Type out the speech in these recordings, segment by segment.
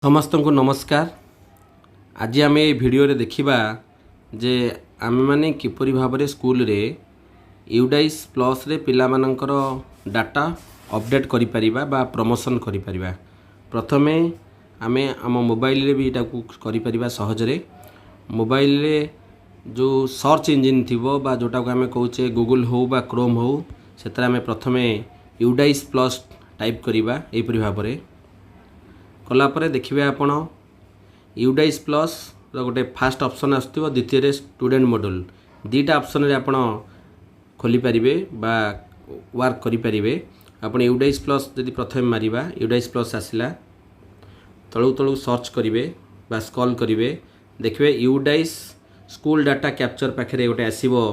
समस्त को नमस्कार। आज आम ये भिडियो देखा जे आम मैंने किपरि भाव में स्कूल रे यूडाइस प्लस रे पिला मानकर डाटा अपडेट करि परिबा बा प्रमोशन करि परिबा। प्रथमे आमे आम मोबाइल रे भी इटाकू करि परिबा सहज रे। मोबाइल रे जो सर्च इंजिन थिबो बा जोटा को आमे कहूचे गूगल हो बा क्रोम हो सेतरा आमे प्रथमे यूडाइस प्लस टाइप करिबा। एपरि भाव में कलापर देखिए आपण यूडाइस प्लस गोटे फास्ट ऑप्शन आसुव, द्वितीय स्टूडेंट मॉड्यूल दीटा ऑप्शन रे आपण खोली पारिबे बा वर्क करि पारिबे। आपण यूडाइस प्लस यदि प्रथम मारिबा यूडाइस प्लस आसिला तळु तळु सर्च करिवे बा स्क्रॉल करिवे देखिए यूडाइस स्कूल डाटा कैप्चर पाखे गोटे आसीबो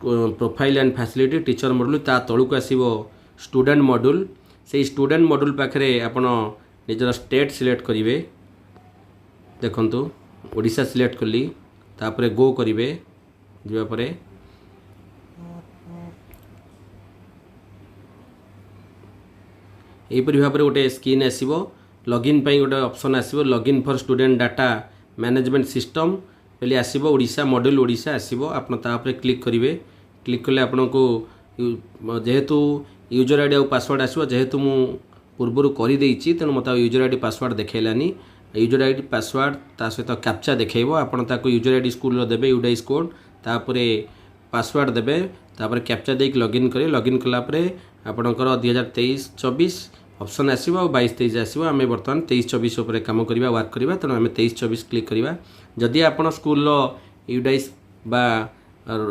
profile and facility teacher module ता तळु को आसीबो स्टूडेंट मॉड्यूल। से स्टूडेंट मॉड्यूल पाखे आपण निजर स्टेट सिलेक्ट करिवे। देखंतु ओडिशा सिलेक्ट कली तापरे गो करिवे। जिबा परे एपरि भाव में गोटे स्क्रीन आसीबो लॉगिन पई गोटे ऑप्शन आसीबो login for student data management system पहले आसीबो ओडिशा मॉड्यूल ओडिशा आसीबो। आपण तापरे क्लिक करिवे। क्लिक कले आपण को जेहेतु यूजर आईडी और पासवर्ड आसीबो जेहेतु मु पूर्व कर देछि तेणु मत यूजर आईडी पासवर्ड देखेलानी। यूजर आईडी पासवर्ड ता सहित कैप्चा देखैबो। आपण ताको यूजर आईडी स्कूल रो देबे यूडाइस कोड तापरे पासवर्ड देबे तापरे कैप्चा देक लॉगिन करे। लॉगिन कला परे आपणकर 2023-24 ऑप्शन आसीबो और 22-23 आसीबो। आमे वर्तमान 23-24 ऊपर काम करिबा वर्क करिबा तेणु आमे 23-24 क्लिक करिबा। जदि आपण स्कूल रो यूडाइस बा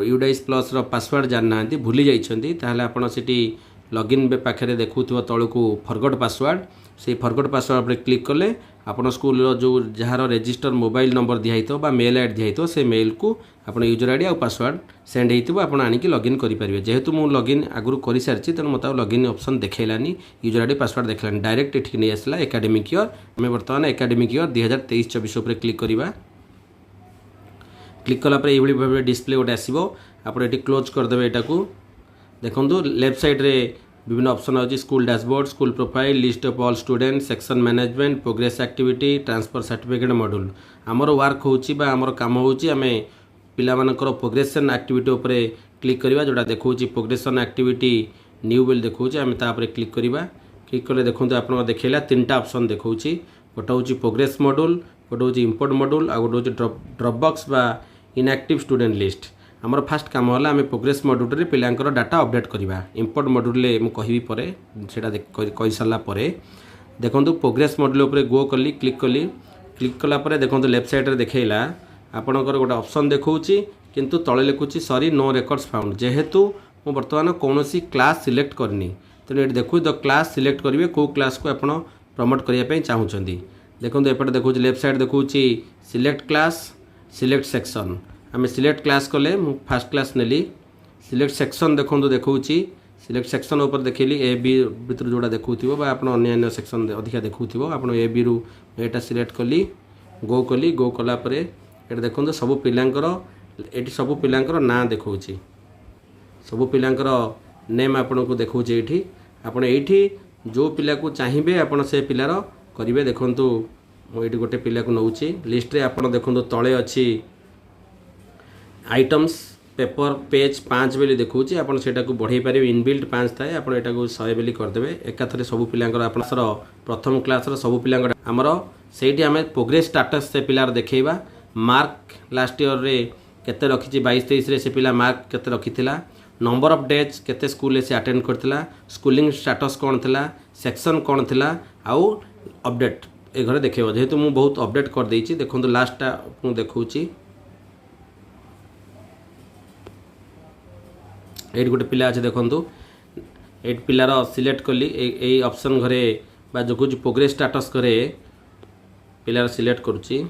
यूडाइस प्लस रो पासवर्ड जानना भूली जाइछंती ताहले आपण सिटी लॉगिन बे पाखे देखुव तौक फरगट पासवर्ड से फरगट पासवर्ड पर क्लिक कले आपण स्कूल जो जार रजिस्टर मोबाइल नंबर दिखाई बा मेल आईडी दिखाई से मेल को आपण यूजर आईडी और पासवर्ड सेंड होती आप आनिक लॉगिन करेंगे। जेहेतु मुझे लॉगिन आगुरी कर सारी तेणु मतलब लॉगिन ऑप्शन देखलानी यूजर आईडी पासवर्ड देखलानी डायरेक्ट ये नहीं आसला एकेडमिक ईयर। आम बर्तमान एकेडमिक ईयर 2023-24 उपर क्लिक करवा। क्लिक कलापर ये भाव डिस्प्ले गोटे आसो आप क्लोज करदे। यहाँ को देखो लेफ्ट साइड रे विभिन्न ऑप्शन अच्छी school dashboard school profile list of all student section management progress activity transfer certificate module. आमर वर्क होची बा आमर काम होची आमे पिला मानकर प्रोग्रेसन एक्टिविटी ऊपर क्लिक करवा जोटा देखौची प्रोग्रेसन एक्टिविटी न्यू बेल देखौची आमे ता ऊपर क्लिक करवा। क्लिक कले देखंतु आपन देखैला तीनटा ऑप्शन देखौची गोटा होची प्रोग्रेस मॉड्यूल गोटा होची इंपोर्ट मॉड्यूल आ गोटा होची ड्रॉप बॉक्स बा इनएक्टिव स्टूडेंट लिस्ट। आमर फास्ट काम है आम प्रोग्रेस मॉड्यूल रे पिलांकर डाटा अपडेट करवा। इंपोर्ट मॉड्यूल रे मु कहिबी परे सेटा कहि सारला परे देखंतु प्रोग्रेस मॉड्यूल ऊपर गो कली क्लिक कला परे देखंतु लेफ्ट साइड रे देखैला आपनकर गोटे ऑप्शन देखौची किंतु तळे लिखुची सॉरी नो रेकॉर्ड्स फाउंड। जेहेतु मु वर्तमान कोनोसी क्लास सिलेक्ट करनी तेणु ये देखु द क्लास सिलेक्ट करिवे को क्लास को आपण प्रमोट करिया पई चाहुचंदी। देखंतु एपटे देखौची लेफ्ट साइड देखौची सिलेक्ट क्लास सिलेक्ट सेक्शन। आम सिलेक्ट क्लास कले मु फास्ट क्लास नेली। सिलेक्ट सेक्शन देखो देखौची सिलेक्ट सेक्शन ऊपर देखली ए बी भीतर जोड़ा देखुथिबो बा आपण अन्य सेक्शन अधिका देखुथिबो आपण ए बी रु एटा सिलेक्ट कली गो कला परे एटा देखो सब पिलांकर एटी सब पिलांकर ना देखौची सब पिलांकर नेम आपण को देखौची। एठी आपण एठी जो पिला को चाहिबे आपण से पिलार करिवे। देखंतु मो एठी गोटे पिला को नउची लिस्ट रे आपण देखंतु तळे अछि आइटम्स पेपर पेज 5 बेली देखौची आपण सेटा को बढ़ाई पारे इनबिल्ट 5 थाए आपण एटा को 100 बेली कर देबे। एकाथरे सब पिलांकर आपनर प्रथम क्लास रो सब पिलांकर हमर सेठी हमें प्रोग्रेस स्टेटस से पिलार देखैबा। मार्क लास्ट ईयर रे केते रखिची 22-23 रे से पिला मार्क केते रखिथिला नंबर ऑफ डेज केते स्कूल से अटेंड करथिला स्कूलिंग स्टेटस कोन थिला सेक्शन कोन थिला आउ अपडेट ए घरे देखैबो। जेहेतु मु बहुत अपडेट कर देइची देखंतु लास्ट टा देखौची एट गोटे पिला अच्छे देखो एट पिलार सिलेक्ट कली ए ऑप्शन घरे बा जो कुछ प्रोग्रेस स्टेटस घरे पिलार सिलेक्ट करुच्ची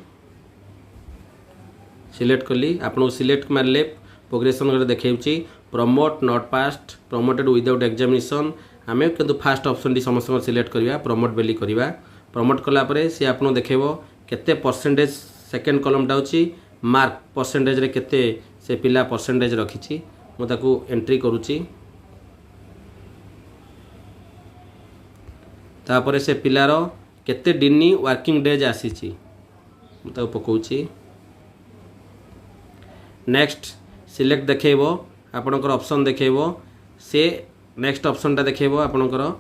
सिलेक्ट कली आपन सिलेक्ट मारले प्रोग्रेसन घरे देखौची promote not passed promoted without examination. आमे किंतु फास्ट ऑप्शन टी समस्त सिलेक्ट करवा प्रमोट बेली करवा। प्रमोट कला परे से आपन देखैबो केते परसेंटेज सेकंड कॉलम टा होची मार्क परसेंटेज रे केते से पिला परसेंटेज रखिची मु ताकू एंट्री करुच्ची। तापरे से पिलार केते दिन वर्किंग डेज आसी पकाऊँ। नेक्स्ट सिलेक्ट देखो आपणकर ऑप्शन देखो से नेक्स्ट ऑप्शनटा देखो आपणकर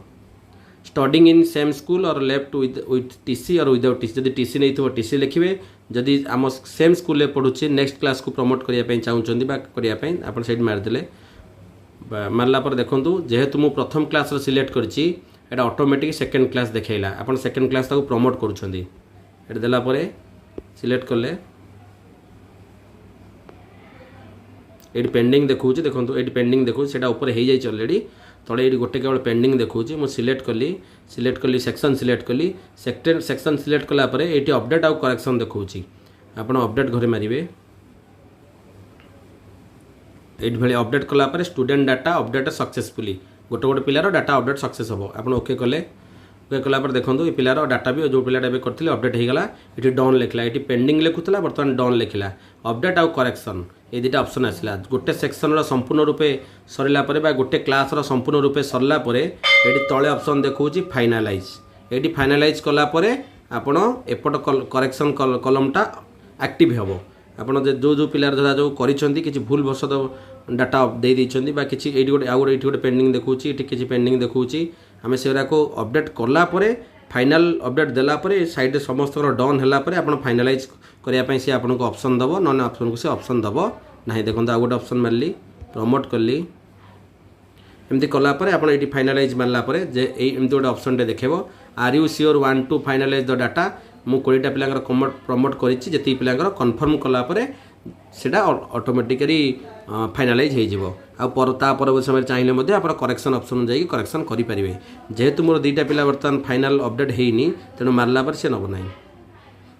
स्टडिंग इन सेम स्कूल और लेफ्ट विथ टीसी और विदाउट टीसी। जदि टीसी नहीं टीसी लिखिए, जदि आम सेम स्कूल पढ़ुचे नेक्स्ट क्लास को प्रमोट करने चाहते आप मारिदे मारला पर देखूँ जेहेतु मु प्रथम क्लास सिलेक्ट करछि एटा ऑटोमेटिक सेकेंड क्लास देखला आप सेकेंड क्लास ताको प्रमोट करुँच सिलेक्ट कले ये पेंडिंग देखूँ देखो ये पेंडिंग देखूँ से ऊपर हो जाए ऑलरेडी तले ये गोटे केवल पेंडिंग देखूँ मुझे सिलेक्ट कली सेक्शन सिलेक्ट कली सेक्शन सिलेक्ट कलापर ये अपडेट आउ करेक्शन देखूँ आप अपडेट घरे मारे ये भाई अपडेट कलापर स्टूडेंट डाटा अपडेट सक्सेसफुली गोटे गोटे पिलार डाटा अपडेट सक्सेस हम आप ओके कले ओके कलापर देखो ये पिलार डाटा भी जो पिलाटा करते अपडेट होगा ये डन लिखला ये पेंडिंग लिखुला बर्तमान डन लिखला अपडेट आउ करेक्शन ये दुटा ऑप्शन आसला गोटे सेक्शन संपूर्ण रूपे सरला गोटे क्लास संपूर्ण रूपे सरला ये तले ऑप्शन देखूँ फाइनालाइज ये फाइनालाइज कलापर आपण एपट करेक्शन कलमटा एक्टिव हम आपड़ जो पिलार धरा जो कि भूल वशत डाटा दे कि ये गोटे पेंडिंग देखूँ कि पेंडिंग देखूँ आम से अपडेट कलापर फाइनाल अपडेट देलापर साइड समस्त डन है आप फाइनालाइज करने से आपको ऑप्शन दब ना ऑप्शन को से ऑप्शन दब ना देखो आ गोटे ऑप्शन मारली प्रमोट कली एमती कलापर आप फाइनालाइज मारलापर जे एमती गोटे ऑप्शन टे देखेबो are you sure want to finalise the data मु 20टा पिलांकर प्रमोट करिछि जति पिलांकर कन्फर्म कलापर सेटा ऑटोमेटिकली फाइनालाइज हो जिवो आ पर समय चाहिए मध्य आप करेक्शन ऑप्शन जाइए करेक्शन करें जेहेतु मोर 2टा पिला बर्तमान फाइनाल अपडेट होनी तेणु मारला पर से नब ना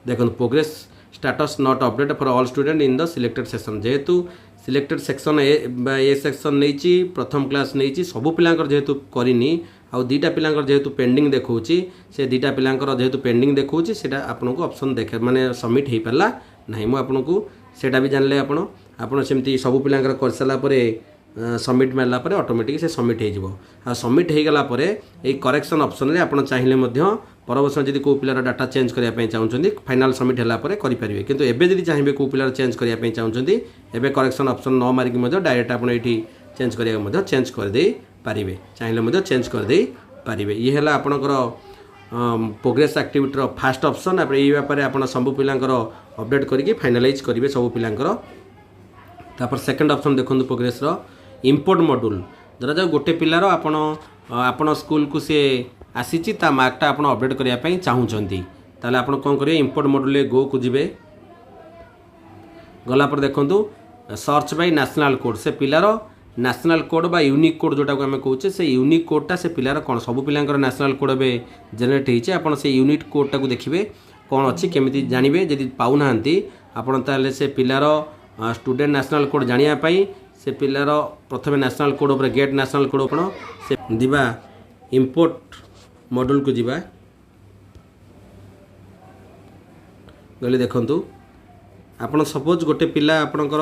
देखो progress status not update for all student in the selected section जेहेतु सिलेक्टेड सेक्शन ए सेक्शन नहीं प्रथम क्लास नहीं सबू पिलांकर जेहेतु करनी आउ 2टा पिलांकर जेहेतु पेंडिंग देखूँ से 2टा पिलांकर जेहेतु पेंडिंग देखूँ से आपको ऑप्शन देखे माने सबमिट हो पारा ना मुझे सेटा भी जानले आपण सेमती सबू पिलांकर कर सारा सबमिट मारला पर ऑटोमेटिक से सबमिट हो सबमिट हो गला पर ये करेक्शन ऑप्शन रे आपण चाहिए मध्य परवर्ष जब कौ पिलार डाटा चेंज करने चाहते फाइनाल सबमिट होगापर करेंगे किंतु एबे जदि चाहिए कौ पिलार चेंज करने चाहते एबे करेक्शन ऑप्शन न मारिक डायरेक्ट आप चेंज करा चेंज करदे पारे चाहिए चेंज करदे पारे ये है आपणकर प्रोग्रेस एक्टिविटी फास्ट ऑप्शन ये आप सब पिलांकर अपडेट करके फाइनालाइज करेंगे सब पिलांकर तापर सेकंड ऑप्शन देखो प्रोग्रेस इंपोर्ट मॉड्यूल धरा जाओ गोटे पिलार आपण स्कूल को सी आसी मार्कटा आप अपडेट करने चाहूँगी ताले आप कौन करेंगे इंपोर्ट मॉड्यूल गो को जी गलापर देखूँ सर्च बाय नेशनल कोड से पिलार नेशनल कोड बा यूनिक कोड जोटा को आम कहे से यूनिक कोडटा से पिलार कौन सब पिलांकर नेशनल कोड ए जेनेरेट होती आप से यूनिक कोडटा को देखिए कौन अच्छी केमी जानवे जदि पाऊना आपड़ ताले से पिलार स्टूडेंट नेशनल कोड जानापी से पिलार प्रथम नेशनल कोड उपर गेट नेशनल कोड आपण से दिबा इंपोर्ट मॉड्यूल को जीवा गले देखंतु आपण सपोज गोटे पिला आपणकर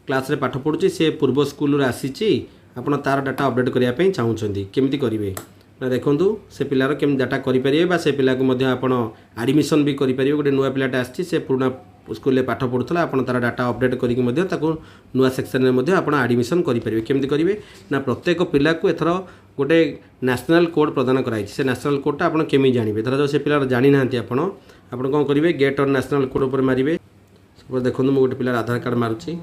क्लास रे पाठ पढ़ुची से पूर्व स्कूल रे आसीची आपण तार डाटा अपडेट करने चाहूँगी केमती करेंगे ना देखूँ से पिलार केम डाटा करेंगे से पिला को आपण एडमिशन भी करेंगे गोटे नुआ पिलाटा आसी से पुराना स्कूल में पाठ पढ़ुला आप तार डाटा अपडेट करके नुआ सेक्शन में आप एडमिशन करेंगे केमती करेंगे ना प्रत्येक पिला को एथर गोटे नेशनल कोड प्रदान कराई से नेशनल कोडटा आप केमी जानवे धर जो से पिला जानी ना आप कौन करेंगे गेट और नेशनल कोड पर मारे देखो मुझे गोटे पिलार आधार कार्ड मारुची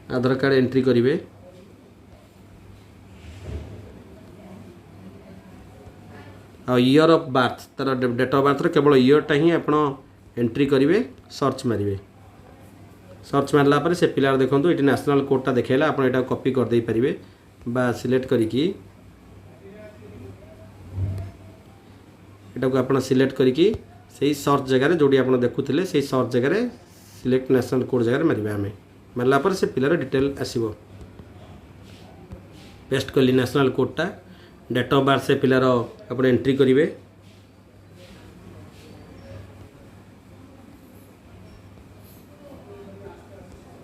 आधार कार्ड एंट्री करेंगे आ ईयर ऑफ बर्थ तार डेट ऑफ बर्थ केवल ईयरटा ही आप एंट्री करेंगे सर्च मारे सर्च मारला पर से पिलार देखो ये नेशनल कोडटा देखेला आप यहाँ कॉपी करदे पारे बा सिलेक्ट करके को आप सिलेक्ट करके सही सर्च जगह जोड़ी आप देखुले से सर्च जगह सिलेक्ट नेशनल कोड जगह मारे आम मारला पर से पिलार डिटेल आसीबो पेस्ट कली नेशनल कोडटा डेट ऑफ बर्थ से पिलार आप एंट्री करेंगे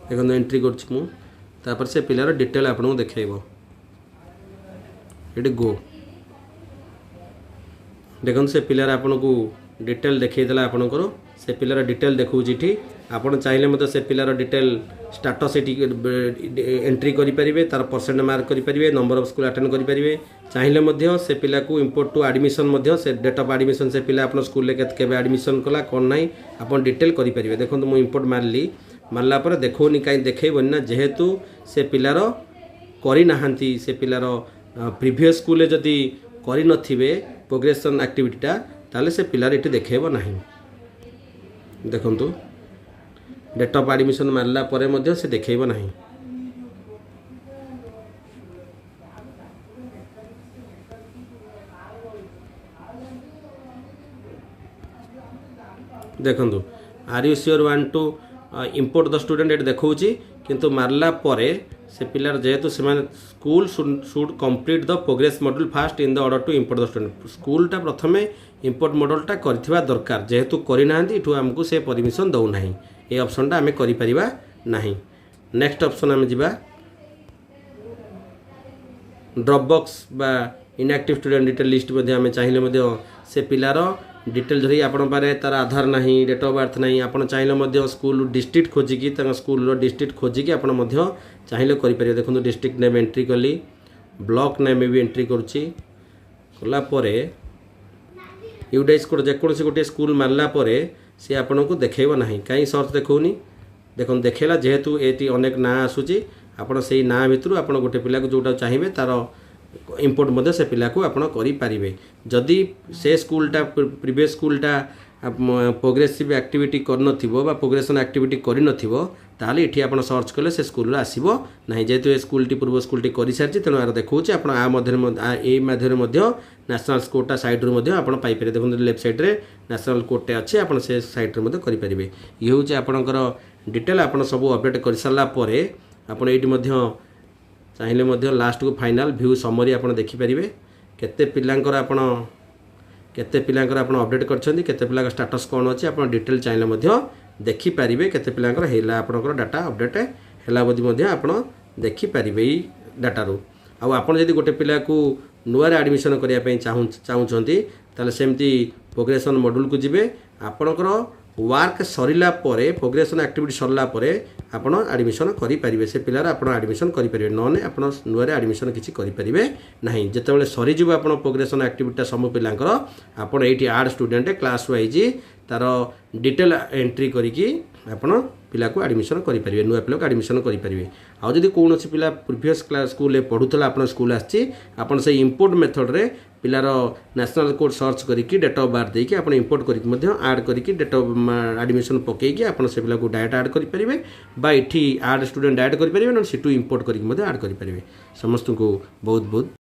देखो एंट्री कर से पिलार डिटेल आपको देखो ये गो देखो से पिलार आपन को डिटेल देखईदेला आपणकर से पिलार डिटेल देखी आपड़ चाहिए से पिलार डिटेल स्टाटस एंट्री करेंगे तार परसेंट मार्क करेंगे नंबर ऑफ स्कूल अटेंड करेंगे चाहिए से पिला को इम्पोर्ट टू एडमिशन से डेट ऑफ एडमिशन से पिला अपन स्कूल के एडमिशन कला कौन ना आप डिटेल करेंगे देखो मुझे इम्पोर्ट मारला पर देखोनी कहीं देखबनी ना जेहेतु से पिलार करना से पिलार प्रीवियस स्कूल जदि कर नथिबे प्रोग्रेशन एक्टिविटीटा ताले से पिलार ये देखेब ना देखु डेट ऑफ एडमिशन मारला परे मध्य से देखेब ना देखु are you sure want to import the student ये देखा किंतु मारला परे से पिलार जेहेतु से school should complete the progress module first in the order to import the student स्कूलटा प्रथमे इम्पोर्ट मॉड्यूलटा करथिबा दरकार जेहेतु करिना इठू आमको से परमिशन दौ नाही ये ऑप्शनटा आमे करि परिबा नाही। नेक्स्ट ऑप्शन आमे जिबा ड्रॉप बॉक्स बा इनएक्टिव स्टूडेंट डिटेल लिस्ट मध्ये आमे चाहिए मध्ये से पिलार डिटेल धरी आपण पारे तार आधार नहीं डेट ऑफ बर्थ नहीं आप चाहिए स्कूल डिस्ट्रिक्ट खोजिकी स्कूल डिस्ट्रिक्ट खोजिकी आप चाहिए करें देखो डिस्ट्रिक्ट नेम एंट्री कली ब्लॉक नेम भी एंट्री कलापर यूडाइज कोड जेकोसी गोटे स्कूल मारला सी आपन को देखेब ना कहीं सर्च देखौनी देखो देखेला जेहेतु ये अनेक ना आसूची आपड़ से ना भितर आप गोटे पिला जोटा चाहिए तार इम्पोर्ट मध्य से पिला को आपण करें जदि से स्कूलटा प्रीवियस स्कूलटा प्रोग्रेसिव एक्टिविटी कर प्रोग्रेशन एक्टिविटी कर ताले इठी आपण सर्च कले से स्कूल आसीबो नाही जेहेतु स्कूलटी पूर्व स्कूलटी कर सारी तेणु यार देखा आप माध्यम नेशनल कोटा साइड रू आप पाइपर देखो लेफ्ट साइड रे नेशनल कोटे अच्छे आप से साइड रे करेंगे ये हूँ आपणकर डिटेल आप सब अपडेट कर सारापर आपड़ ये चाहिए लास्ट को फाइनल व्यू समरी आप देखिपारे केते पिलांकर आपण केते पिलांकर आपण अपडेट करछंती केते पिला स्टेटस कौन अच्छे आप डिटेल चाहिए देखिपारे केते पिलांकर हेला आपणकर डाटा अपडेट हैला बोधी आप देखिपारे डाटारू आपण जदि गोटे पिला को नुआर एडमिशन करने चाहूँगी ताले सेमती प्रोग्रेशन मॉड्यूल को जिबे आपणकर वर्क सरिला परे प्रोग्रेशन एक्टिविटी सरला परे आपण एडमिशन करेंगे से पिलार आप एडमिशन करेंगे नने आप नुआरे एडमिशन किसी करेंगे ना जिते सरीज आप प्रोग्रेशन एक्टिविटी सब पिलांकर आपण ये आड स्टूडेंट क्लास वाइज तार डिटेल एंट्री करिकी आपण पिला को एडमिशन करेंगे नुआ पिला को एडमिशन करेंगे आउ जदि कौन पिला प्रीवियस क्लास स्कूल पढ़ुला आप स्कूल आसी से इम्पोर्ट मेथड रे पिलार नेशनल कोड सर्च करिकी डेट ऑफ बर्थ देकी आप इम्पोर्ट करिकी ऐड करिकी डेट ऑफ एडमिशन पकेकी आप से पिला को डायरेक्ट ऐड करेंगे बा इठी ऐड स्टूडेंट ऐड करेंगे ना सीटू इम्पोर्ट करिकी ऐड करेंगे समस्त को बहुत बहुत